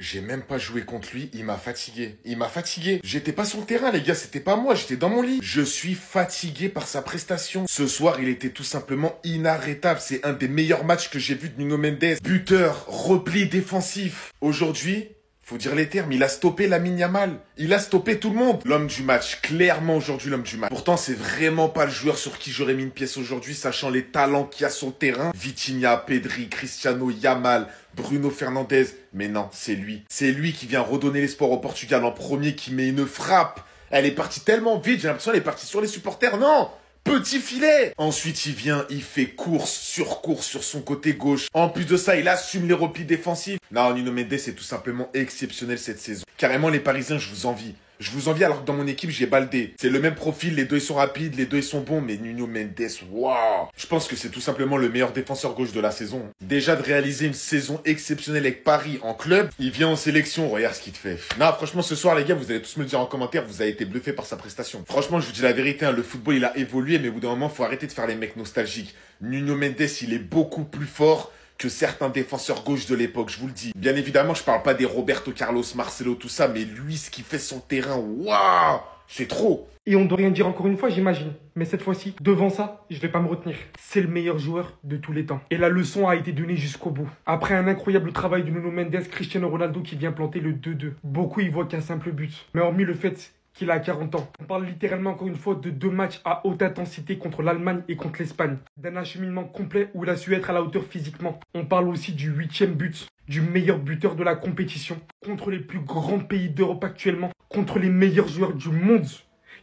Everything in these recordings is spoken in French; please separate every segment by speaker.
Speaker 1: J'ai même pas joué contre lui, il m'a fatigué. Il m'a fatigué. J'étais pas sur le terrain, les gars, c'était pas moi, j'étais dans mon lit. Je suis fatigué par sa prestation. Ce soir, il était tout simplement inarrêtable. C'est un des meilleurs matchs que j'ai vu de Nuno Mendes. Buteur, repli défensif. Aujourd'hui, faut dire les termes, il a stoppé Lamine Yamal. Il a stoppé tout le monde. L'homme du match, clairement aujourd'hui l'homme du match. Pourtant, c'est vraiment pas le joueur sur qui j'aurais mis une pièce aujourd'hui, sachant les talents qu'il y a sur le terrain. Vitinha, Pedri, Cristiano, Yamal, Bruno Fernandes. Mais non, c'est lui. C'est lui qui vient redonner l'espoir au Portugal en premier, qui met une frappe. Elle est partie tellement vite, j'ai l'impression qu'elle est partie sur les supporters. Non! Petit filet. Ensuite, il vient, il fait course sur son côté gauche. En plus de ça, il assume les replis défensifs. Non, Nuno Mendes est tout simplement exceptionnel cette saison. Carrément, les Parisiens, je vous envie. Je vous envie alors que dans mon équipe, j'ai Baldé. C'est le même profil, les deux ils sont rapides, les deux ils sont bons, mais Nuno Mendes, waouh! Je pense que c'est tout simplement le meilleur défenseur gauche de la saison. Déjà de réaliser une saison exceptionnelle avec Paris en club, il vient en sélection, regarde ce qu'il te fait. Non, franchement, ce soir, les gars, vous allez tous me le dire en commentaire, vous avez été bluffés par sa prestation. Franchement, je vous dis la vérité, hein, le football, il a évolué, mais au bout d'un moment, faut arrêter de faire les mecs nostalgiques. Nuno Mendes, il est beaucoup plus fort que certains défenseurs gauche de l'époque, je vous le dis. Bien évidemment, je parle pas des Roberto Carlos, Marcelo, tout ça, mais lui, ce qu'il fait sur le terrain, waouh, c'est trop.
Speaker 2: Et on ne doit rien dire encore une fois, j'imagine. Mais cette fois-ci, devant ça, je vais pas me retenir. C'est le meilleur joueur de tous les temps. Et la leçon a été donnée jusqu'au bout. Après un incroyable travail de Nuno Mendes, Cristiano Ronaldo qui vient planter le 2-2. Beaucoup y voient qu'un simple but. Mais hormis le fait qu'il a 40 ans. On parle littéralement encore une fois de 2 matchs à haute intensité contre l'Allemagne et contre l'Espagne. D'un acheminement complet où il a su être à la hauteur physiquement. On parle aussi du 8e but, du meilleur buteur de la compétition. Contre les plus grands pays d'Europe actuellement. Contre les meilleurs joueurs du monde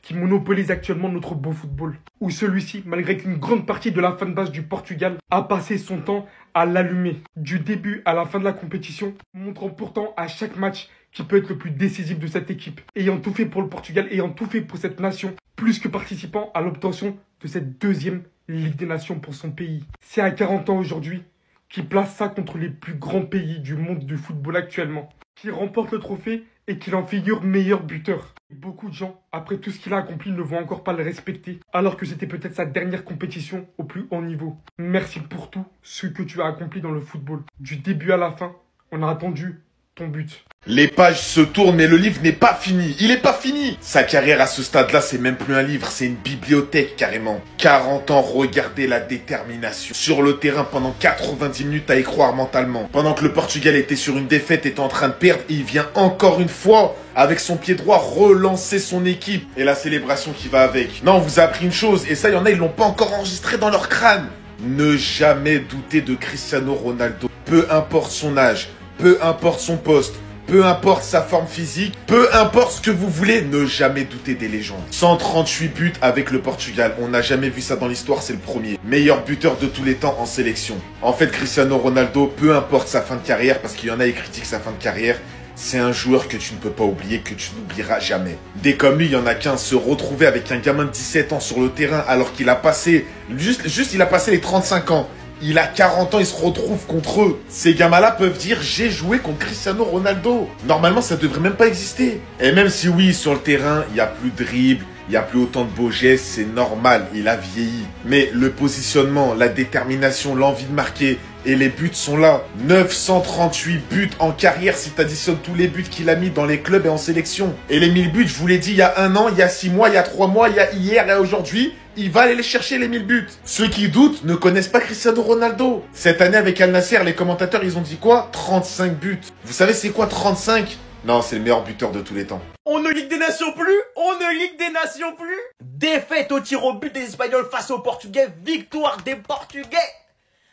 Speaker 2: qui monopolise actuellement notre beau football. Où celui-ci, malgré qu'une grande partie de la fanbase du Portugal a passé son temps à l'allumer. Du début à la fin de la compétition, montrant pourtant à chaque match qui peut être le plus décisif de cette équipe. Ayant tout fait pour le Portugal, ayant tout fait pour cette nation, plus que participant à l'obtention de cette 2e Ligue des Nations pour son pays. C'est à 40 ans aujourd'hui qui place ça contre les plus grands pays du monde du football actuellement. Qui remporte le trophée et qu'il en figure meilleur buteur. Beaucoup de gens, après tout ce qu'il a accompli, ne vont encore pas le respecter, alors que c'était peut-être sa dernière compétition au plus haut niveau. Merci pour tout ce que tu as accompli dans le football. Du début à la fin, on a attendu ton but.
Speaker 1: Les pages se tournent, mais le livre n'est pas fini. Il est pas fini. Sa carrière à ce stade-là, c'est même plus un livre, c'est une bibliothèque carrément. 40 ans, regardez la détermination. Sur le terrain pendant 90 minutes à y croire mentalement. Pendant que le Portugal était sur une défaite, était en train de perdre, il vient encore une fois, avec son pied droit, relancer son équipe. Et la célébration qui va avec. Non, on vous a appris une chose, et ça, il y en a, ils l'ont pas encore enregistré dans leur crâne. Ne jamais douter de Cristiano Ronaldo. Peu importe son âge, peu importe son poste, peu importe sa forme physique, peu importe ce que vous voulez, ne jamais douter des légendes. 138 buts avec le Portugal, on n'a jamais vu ça dans l'histoire, c'est le premier. Meilleur buteur de tous les temps en sélection. En fait, Cristiano Ronaldo, peu importe sa fin de carrière, parce qu'il y en a qui critiquent sa fin de carrière, c'est un joueur que tu ne peux pas oublier, que tu n'oublieras jamais. Dès comme lui, il y en a qu'un, se retrouver avec un gamin de 17 ans sur le terrain alors qu'il a passé, il a passé les 35 ans. Il a 40 ans, il se retrouve contre eux. Ces gamins-là peuvent dire « J'ai joué contre Cristiano Ronaldo ». Normalement, ça devrait même pas exister. Et même si oui, sur le terrain, il n'y a plus de dribble, il n'y a plus autant de beaux gestes, c'est normal, il a vieilli. Mais le positionnement, la détermination, l'envie de marquer et les buts sont là. 938 buts en carrière si tu additionnes tous les buts qu'il a mis dans les clubs et en sélection. Et les 1000 buts, je vous l'ai dit, il y a 1 an, il y a 6 mois, il y a 3 mois, il y a hier et aujourd'hui. Il va aller les chercher les 1000 buts. Ceux qui doutent ne connaissent pas Cristiano Ronaldo. Cette année avec Al Nassr, les commentateurs, ils ont dit quoi? 35 buts. Vous savez c'est quoi 35? Non, c'est le meilleur buteur de tous les temps.
Speaker 3: On ne Ligue des Nations plus. On ne Ligue des Nations plus. Défaite au tir au but des Espagnols face aux Portugais. Victoire des Portugais.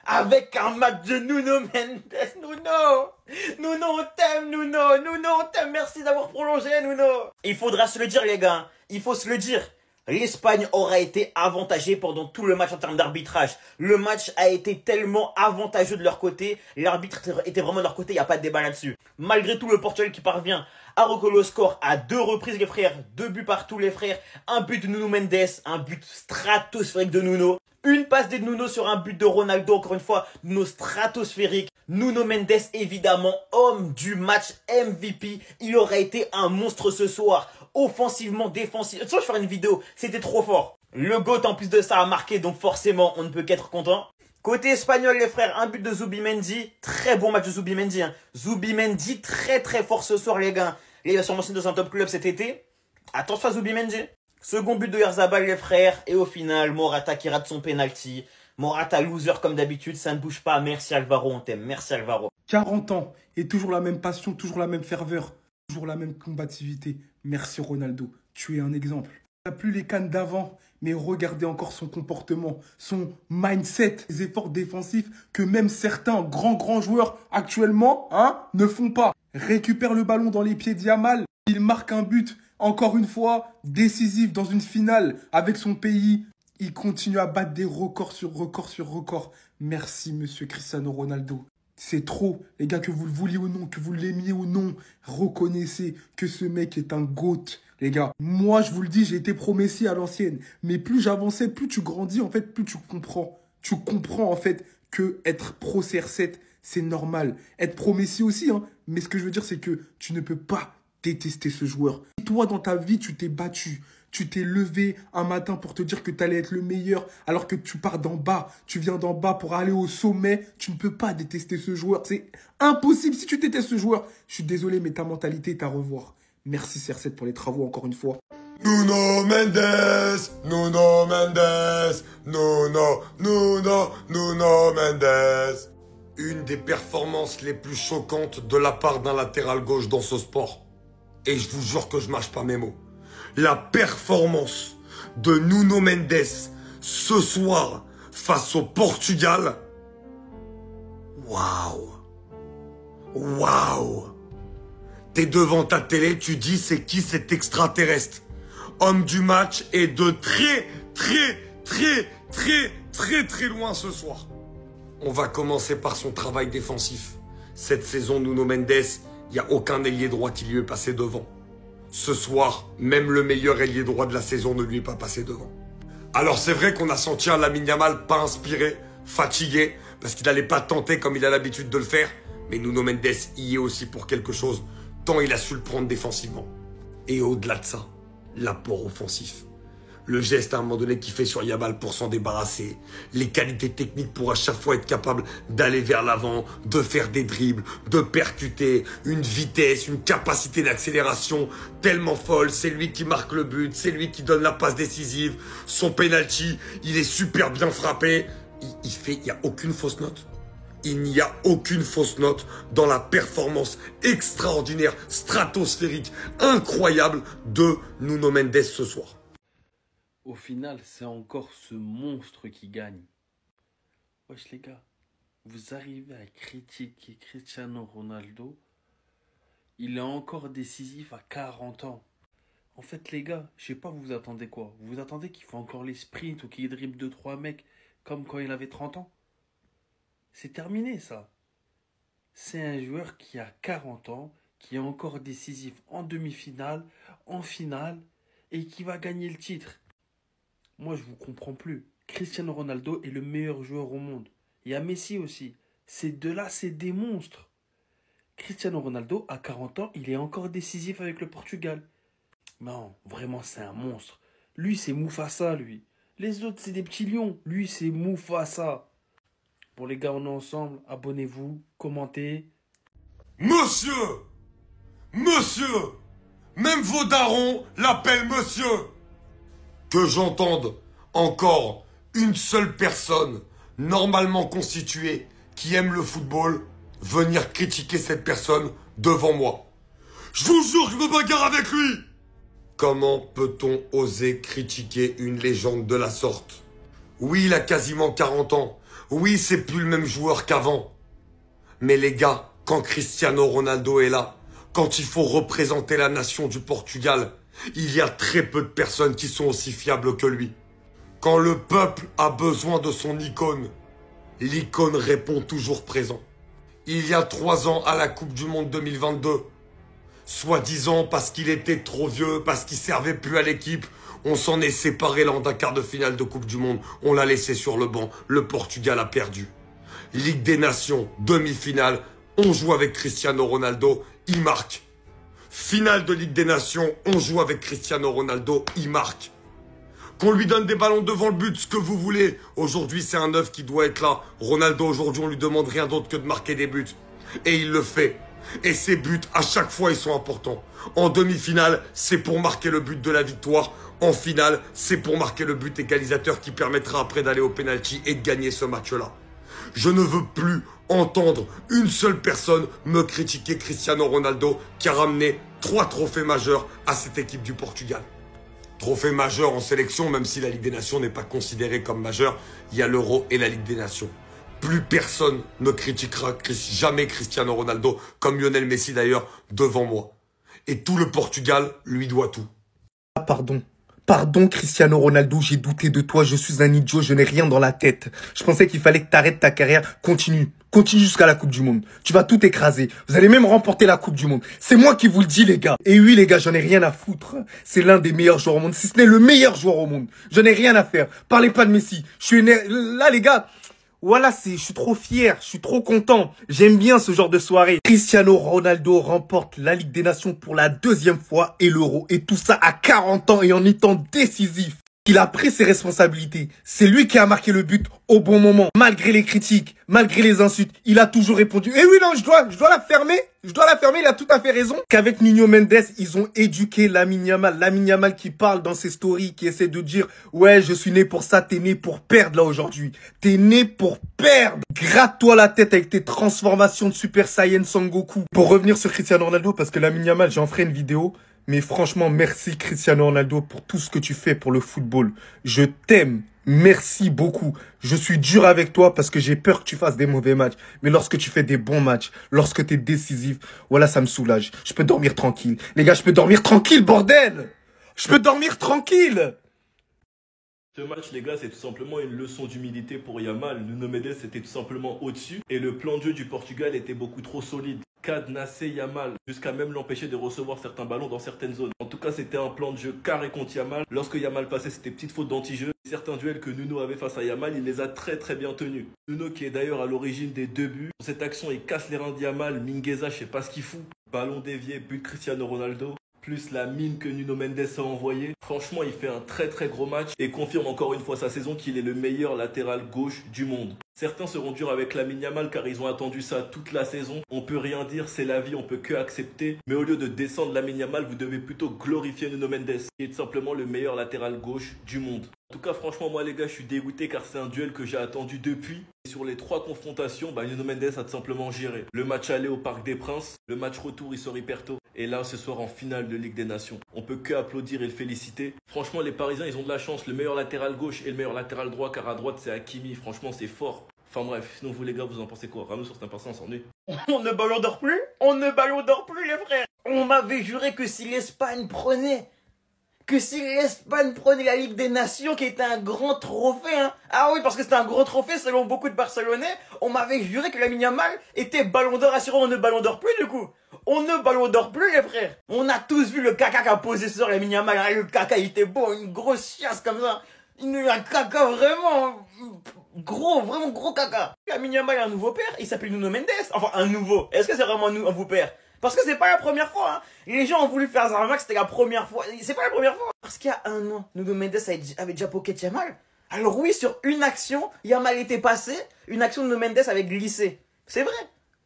Speaker 3: Avec un match de Nuno Mendes. Nuno, on t'aime, Nuno, on t'aime. Merci d'avoir prolongé, Nuno. Il faudra se le dire, les gars. Il faut se le dire. L'Espagne aura été avantagée pendant tout le match en termes d'arbitrage. Le match a été tellement avantageux de leur côté. L'arbitre était vraiment de leur côté, il n'y a pas de débat là-dessus. Malgré tout, le Portugal qui parvient à recoller le score à 2 reprises, les frères. 2 buts partout, les frères. Un but de Nuno Mendes, un but stratosphérique de Nuno. Une passe de Nuno sur un but de Ronaldo, encore une fois, Nuno stratosphérique. Nuno Mendes, évidemment, homme du match MVP. Il aurait été un monstre ce soir. Offensivement, défensivement. Je vais faire une vidéo, c'était trop fort. Le GOAT, en plus de ça, a marqué, donc forcément, on ne peut qu'être content. Côté espagnol, les frères, un but de Zubimendi. Très bon match de Zubimendi. Hein. Zubimendi, très très fort ce soir, les gars. Il va sûrement signer dans un top club cet été. Attention à Zubimendi. Second but de Yarzabal, les frères. Et au final, Morata qui rate son penalty. Morata loser comme d'habitude, ça ne bouge pas. Merci Alvaro, on t'aime. Merci Alvaro.
Speaker 2: 40 ans et toujours la même passion, toujours la même ferveur, toujours la même combativité. Merci Ronaldo, tu es un exemple. Il n'a plus les cannes d'avant, mais regardez encore son comportement, son mindset, les efforts défensifs que même certains grands joueurs actuellement ne font pas. Récupère le ballon dans les pieds de Yamal, il marque un but, encore une fois, décisif dans une finale avec son pays. Il continue à battre des records sur records sur records. Merci monsieur Cristiano Ronaldo. C'est trop, les gars, que vous le vouliez ou non, que vous l'aimiez ou non, reconnaissez que ce mec est un GOAT, les gars. Moi, je vous le dis, j'ai été pro Messi à l'ancienne, mais plus j'avançais, plus tu grandis, en fait, plus tu comprends. Tu comprends, en fait, que être pro CR7, c'est normal. Être pro Messi aussi, hein, mais ce que je veux dire, c'est que tu ne peux pas détester ce joueur. Et toi, dans ta vie, tu t'es battu. Tu t'es levé un matin pour te dire que tu allais être le meilleur alors que tu pars d'en bas. Tu viens d'en bas pour aller au sommet. Tu ne peux pas détester ce joueur. C'est impossible si tu détestes ce joueur. Je suis désolé, mais ta mentalité est à revoir. Merci CR7 pour les travaux encore une fois.
Speaker 4: Nuno Mendes, Nuno Mendes, Nuno Mendes. Une des performances les plus choquantes de la part d'un latéral gauche dans ce sport. Et je vous jure que je mâche pas mes mots. La performance de Nuno Mendes ce soir face au Portugal. Waouh. Waouh. T'es devant ta télé, tu dis c'est qui cet extraterrestre? Homme du match et de très loin ce soir. On va commencer par son travail défensif. Cette saison, Nuno Mendes, il n'y a aucun ailier droit qui lui est passé devant. Ce soir, même le meilleur ailier droit de la saison ne lui est pas passé devant. Alors c'est vrai qu'on a senti un Lamine Yamal pas inspiré, fatigué, parce qu'il n'allait pas tenter comme il a l'habitude de le faire. Mais Nuno Mendes y est aussi pour quelque chose, tant il a su le prendre défensivement. Et au-delà de ça, l'apport offensif. Le geste à un moment donné qu'il fait sur Yamal pour s'en débarrasser. Les qualités techniques pour à chaque fois être capable d'aller vers l'avant, de faire des dribbles, de percuter, une vitesse, une capacité d'accélération tellement folle. C'est lui qui marque le but, c'est lui qui donne la passe décisive. Son penalty, il est super bien frappé. Il n'y a aucune fausse note. Il n'y a aucune fausse note dans la performance extraordinaire, stratosphérique, incroyable de Nuno Mendes ce soir.
Speaker 5: Au final, c'est encore ce monstre qui gagne. Wesh les gars, vous arrivez à critiquer Cristiano Ronaldo, il est encore décisif à 40 ans. En fait les gars, je sais pas vous attendez quoi. Vous attendez qu'il fasse encore les sprints ou qu'il dribble 2-3 mecs comme quand il avait 30 ans? C'est terminé ça. C'est un joueur qui a 40 ans, qui est encore décisif en demi-finale, en finale et qui va gagner le titre. Moi, je vous comprends plus. Cristiano Ronaldo est le meilleur joueur au monde. Il y a Messi aussi. Ces deux-là, c'est des monstres. Cristiano Ronaldo, à 40 ans, il est encore décisif avec le Portugal. Non, vraiment, c'est un monstre. Lui, c'est Mufasa, lui. Les autres, c'est des petits lions. Lui, c'est Mufasa. Bon, les gars, on est ensemble. Abonnez-vous, commentez.
Speaker 4: Monsieur! Même vos darons l'appellent monsieur! Que j'entende encore une seule personne normalement constituée qui aime le football venir critiquer cette personne devant moi. Je vous jure que je me bagarre avec lui! Comment peut-on oser critiquer une légende de la sorte? Oui, il a quasiment 40 ans. Oui, c'est plus le même joueur qu'avant. Mais les gars, quand Cristiano Ronaldo est là, quand il faut représenter la nation du Portugal, il y a très peu de personnes qui sont aussi fiables que lui. Quand le peuple a besoin de son icône, l'icône répond toujours présent. Il y a 3 ans à la Coupe du Monde 2022, soi-disant parce qu'il était trop vieux, parce qu'il servait plus à l'équipe, on s'en est séparé lors d'un quart de finale de Coupe du Monde. On l'a laissé sur le banc. Le Portugal a perdu. Ligue des Nations, demi-finale. On joue avec Cristiano Ronaldo. Il marque. Finale de Ligue des Nations. On joue avec Cristiano Ronaldo. Il marque. qu'on lui donne des ballons devant le but, ce que vous voulez. Aujourd'hui, c'est un 9 qui doit être là. Ronaldo, aujourd'hui, on lui demande rien d'autre que de marquer des buts. Et il le fait. Et ces buts, à chaque fois, ils sont importants. En demi-finale, c'est pour marquer le but de la victoire. En finale, c'est pour marquer le but égalisateur qui permettra après d'aller au penalty et de gagner ce match-là. Je ne veux plus entendre une seule personne me critiquer Cristiano Ronaldo qui a ramené 3 trophées majeurs à cette équipe du Portugal. Trophée majeur en sélection, même si la Ligue des Nations n'est pas considérée comme majeure, il y a l'Euro et la Ligue des Nations. Plus personne ne critiquera jamais Cristiano Ronaldo, comme Lionel Messi d'ailleurs, devant moi. Et tout le Portugal lui doit tout.
Speaker 6: Ah, pardon Cristiano Ronaldo, j'ai douté de toi, je suis un idiot, je n'ai rien dans la tête. Je pensais qu'il fallait que tu arrêtes ta carrière, continue jusqu'à la Coupe du Monde. Tu vas tout écraser, vous allez même remporter la Coupe du Monde. C'est moi qui vous le dis les gars. Et oui les gars, j'en ai rien à foutre. C'est l'un des meilleurs joueurs au monde, si ce n'est le meilleur joueur au monde. J'en ai rien à faire, parlez pas de Messi. Là les gars, voilà, je suis trop fier, je suis trop content. J'aime bien ce genre de soirée. Cristiano Ronaldo remporte la Ligue des Nations pour la 2e fois et l'Euro. Et tout ça à 40 ans et en étant décisif. Il a pris ses responsabilités. C'est lui qui a marqué le but au bon moment. Malgré les critiques, malgré les insultes, il a toujours répondu. Eh oui, non, je dois la fermer. Il a tout à fait raison. Qu'avec Nuno Mendes, ils ont éduqué Lamine Yamal. Lamine Yamal qui parle dans ses stories, qui essaie de dire « Ouais, je suis né pour ça, t'es né pour perdre là aujourd'hui. T'es né pour perdre. Gratte-toi la tête avec tes transformations de Super Saiyan Sangoku. » Pour revenir sur Cristiano Ronaldo, parce que Lamine Yamal, j'en ferai une vidéo. Mais franchement, merci Cristiano Ronaldo pour tout ce que tu fais pour le football. Je t'aime. Merci beaucoup. Je suis dur avec toi parce que j'ai peur que tu fasses des mauvais matchs. Mais lorsque tu fais des bons matchs, lorsque tu es décisif, voilà, ça me soulage. Je peux dormir tranquille. Les gars, je peux dormir tranquille, bordel! Je peux dormir tranquille!
Speaker 7: Ce match, les gars, c'est tout simplement une leçon d'humilité pour Yamal. Nuno Mendes était tout simplement au-dessus et le plan de jeu du Portugal était beaucoup trop solide. Cadenasser Yamal, jusqu'à même l'empêcher de recevoir certains ballons dans certaines zones. En tout cas, c'était un plan de jeu carré contre Yamal. Lorsque Yamal passait, c'était petite faute d'anti-jeu. Certains duels que Nuno avait face à Yamal, il les a très bien tenus. Nuno qui est d'ailleurs à l'origine des 2 buts. Dans cette action, il casse les reins de Yamal. Mingueza, je sais pas ce qu'il fout. Ballon dévié, but de Cristiano Ronaldo. Plus la mine que Nuno Mendes a envoyée. Franchement, il fait un très gros match et confirme encore une fois sa saison qu'il est le meilleur latéral gauche du monde. Certains seront durs avec Lamine Yamal car ils ont attendu ça toute la saison. On peut rien dire, c'est la vie, on peut que accepter. Mais au lieu de descendre Lamine Yamal, vous devez plutôt glorifier Nuno Mendes, qui est tout simplement le meilleur latéral gauche du monde. En tout cas, franchement, moi les gars, je suis dégoûté car c'est un duel que j'ai attendu depuis. Et sur les 3 confrontations, Nuno Mendes a tout simplement géré. Le match aller au Parc des Princes, le match retour, il sort hyper tôt. Et là, ce soir en finale de Ligue des Nations. On peut que applaudir et le féliciter. Franchement, les Parisiens, ils ont de la chance. Le meilleur latéral gauche et le meilleur latéral droit, car à droite, c'est Hakimi. Franchement, c'est fort. Enfin bref, sinon vous les gars, vous en pensez quoi? Ramenez sur cet impasse, on s'ennuie.
Speaker 3: On ne ballon d'or plus. On ne ballon d'or plus, les frères. On m'avait juré que si l'Espagne prenait la Ligue des Nations, qui était un grand trophée, hein. Ah oui, parce que c'était un gros trophée selon beaucoup de Barcelonais, on m'avait juré que Lamine Yamal était ballon d'or assuré. On ne ballon d'or plus du coup. On ne ballon d'or plus, les frères. On a tous vu le caca qu'a posé sur Lamine Yamal. Ah, le caca, il était beau, une grosse chiasse comme ça. Un caca vraiment gros, vraiment gros caca. Lamine Yamal a un nouveau père, il s'appelle Nuno Mendes. Enfin, un nouveau. Est-ce que c'est vraiment un nouveau père? Parce que c'est pas la première fois, hein. Les gens ont voulu faire Zarmax, c'était la première fois. C'est pas la première fois. Parce qu'il y a un an, Nuno Mendes avait déjà pocket Yamal. Alors oui, sur une action, Yamal était passé, une action de Nuno Mendes avait glissé. C'est vrai.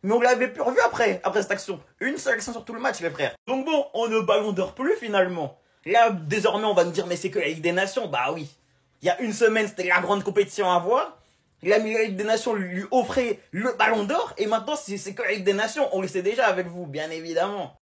Speaker 3: Mais on l'avait plus revu après cette action. Une seule action sur tout le match, les frères. Donc bon, on ne ballon d'or plus finalement. Là, désormais, on va nous dire, mais c'est que la Ligue des Nations. Bah oui. Il y a une semaine, c'était la grande compétition à voir. La Ligue des Nations lui offrait le ballon d'or. Et maintenant, c'est que la Ligue des Nations. On le sait déjà avec vous, bien évidemment.